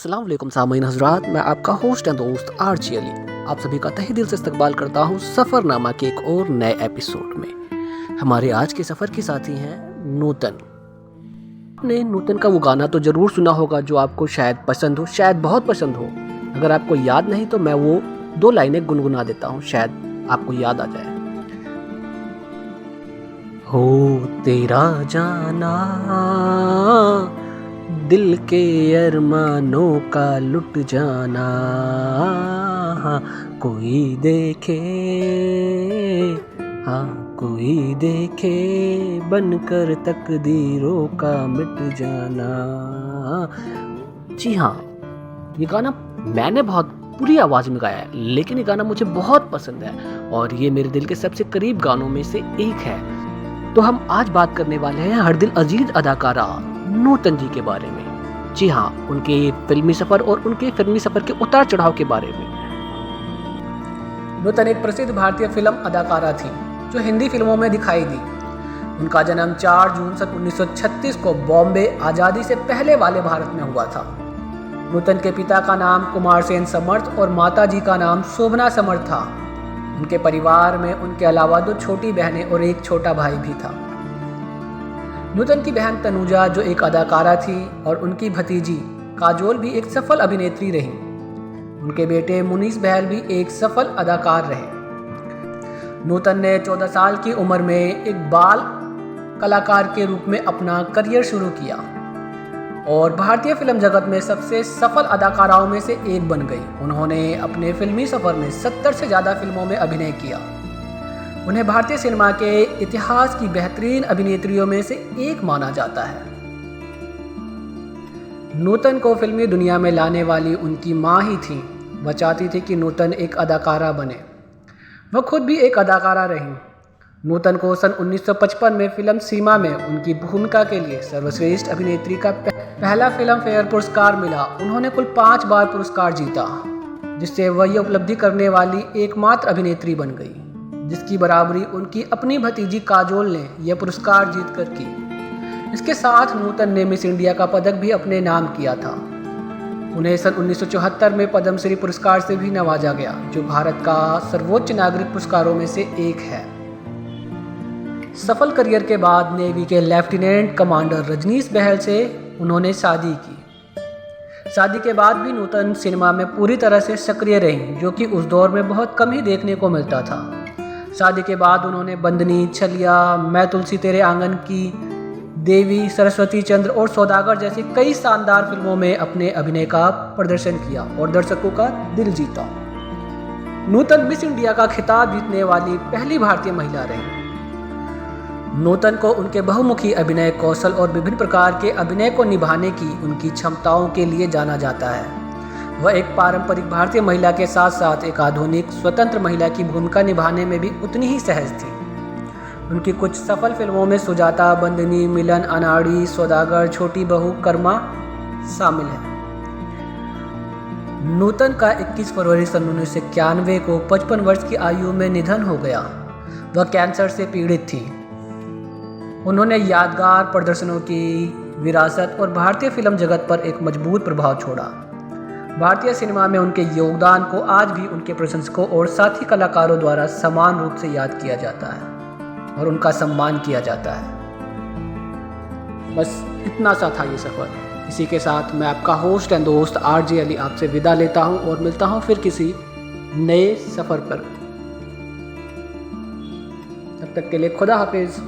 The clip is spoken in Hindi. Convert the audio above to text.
अस्सलाम वालेकुम सामीन हज़रात, मैं आपका होस्ट एंड दोस्त आरजे अली आप सभी का तहे दिल से इस्तकबाल करता हूँ सफ़रनामा के एक और नए एपिसोड में। हमारे आज के सफ़र के साथी हैं नूतन। आपने नूतन का वो गाना तो ज़रूर सुना होगा जो आपको शायद पसंद हो, शायद बहुत पसंद हो। अगर आपको याद नहीं तो मैं वो 2 लाइनें गुनगुना देता हूँ, शायद आपको याद आ जाए। हो तेरा जाना दिल के अरमानों का लुट जाना, कोई देखे कोई देखे बनकर तकदीरों का मिट जाना। जी हाँ, ये गाना मैंने बहुत पूरी आवाज़ में गाया है, लेकिन ये गाना मुझे बहुत पसंद है और ये मेरे दिल के सबसे करीब गानों में से एक है। तो हम आज बात करने वाले हैं हर दिल अजीज अदाकारा नूतन जी के बारे में। जी हाँ, उनके फिल्मी सफ़र और उनके फिल्मी सफ़र के उतार चढ़ाव के बारे में। नूतन एक प्रसिद्ध भारतीय फिल्म अदाकारा थी जो हिंदी फिल्मों में दिखाई दी। उनका जन्म 4 जून सन 1936 को बॉम्बे आज़ादी से पहले वाले भारत में हुआ था। नूतन के पिता का नाम कुमार सेन समर्थ और माता जी का नाम शोभना समर्थ था। उनके परिवार में उनके अलावा 2 छोटी बहनें और एक छोटा भाई भी था। नूतन की बहन तनुजा जो एक अदाकारा थी और उनकी भतीजी काजोल भी एक सफल अभिनेत्री रही। उनके बेटे मुनीस बहल भी एक सफल अदाकार रहे। नूतन ने 14 साल की उम्र में एक बाल कलाकार के रूप में अपना करियर शुरू किया और भारतीय फिल्म जगत में सबसे सफल अदाकाराओं में से एक बन गई। उन्होंने अपने फिल्मी सफ़र में 70 से ज़्यादा फिल्मों में अभिनय किया। उन्हें भारतीय सिनेमा के इतिहास की बेहतरीन अभिनेत्रियों में से एक माना जाता है। नूतन को फिल्मी दुनिया में लाने वाली उनकी माँ ही थी। वह चाहती थी कि नूतन एक अदाकारा बने। वह खुद भी एक अदाकारा रही। नूतन को सन 1955 में फिल्म सीमा में उनकी भूमिका के लिए सर्वश्रेष्ठ अभिनेत्री का पहला फिल्म फेयर पुरस्कार मिला। उन्होंने कुल 5 बार पुरस्कार जीता, जिससे वह ये उपलब्धि करने वाली एकमात्र अभिनेत्री बन गई, जिसकी बराबरी उनकी अपनी भतीजी काजोल ने यह पुरस्कार जीत कर की। इसके साथ नूतन ने मिस इंडिया का पदक भी अपने नाम किया था। उन्हें सन 1974 में पद्मश्री पुरस्कार से भी नवाजा गया, जो भारत का सर्वोच्च नागरिक पुरस्कारों में से एक है। सफल करियर के बाद नेवी के लेफ्टिनेंट कमांडर रजनीश बहल से उन्होंने शादी की। शादी के बाद भी नूतन सिनेमा में पूरी तरह से सक्रिय रहीं, जो कि उस दौर में बहुत कम ही देखने को मिलता था। शादी के बाद उन्होंने बंदनी, छलिया, मैं तुलसी तेरे आंगन की, देवी, सरस्वती चंद्र और सौदागर जैसी कई शानदार फिल्मों में अपने अभिनय का प्रदर्शन किया और दर्शकों का दिल जीता। नूतन मिस इंडिया का खिताब जीतने वाली पहली भारतीय महिला रही। नूतन को उनके बहुमुखी अभिनय कौशल और विभिन्न प्रकार के अभिनय को निभाने की उनकी क्षमताओं के लिए जाना जाता है। वह एक पारंपरिक भारतीय महिला के साथ साथ एक आधुनिक स्वतंत्र महिला की भूमिका निभाने में भी उतनी ही सहज थी। उनकी कुछ सफल फिल्मों में सुजाता, बंदनी, मिलन, अनाड़ी, सौदागर, छोटी बहू, कर्मा शामिल है। नूतन का 21 फरवरी सन 1991 को 55 वर्ष की आयु में निधन हो गया। वह कैंसर से पीड़ित थी। उन्होंने यादगार प्रदर्शनों की विरासत और भारतीय फिल्म जगत पर एक मजबूत प्रभाव छोड़ा। भारतीय सिनेमा में उनके योगदान को आज भी उनके प्रशंसकों और साथी कलाकारों द्वारा समान रूप से याद किया जाता है और उनका सम्मान किया जाता है। बस इतना सा था ये सफ़र। इसी के साथ मैं आपका होस्ट एंड दोस्त आरजे अली आपसे विदा लेता हूँ और मिलता हूँ फिर किसी नए सफ़र पर। तब तक के लिए खुदा हाफिज़।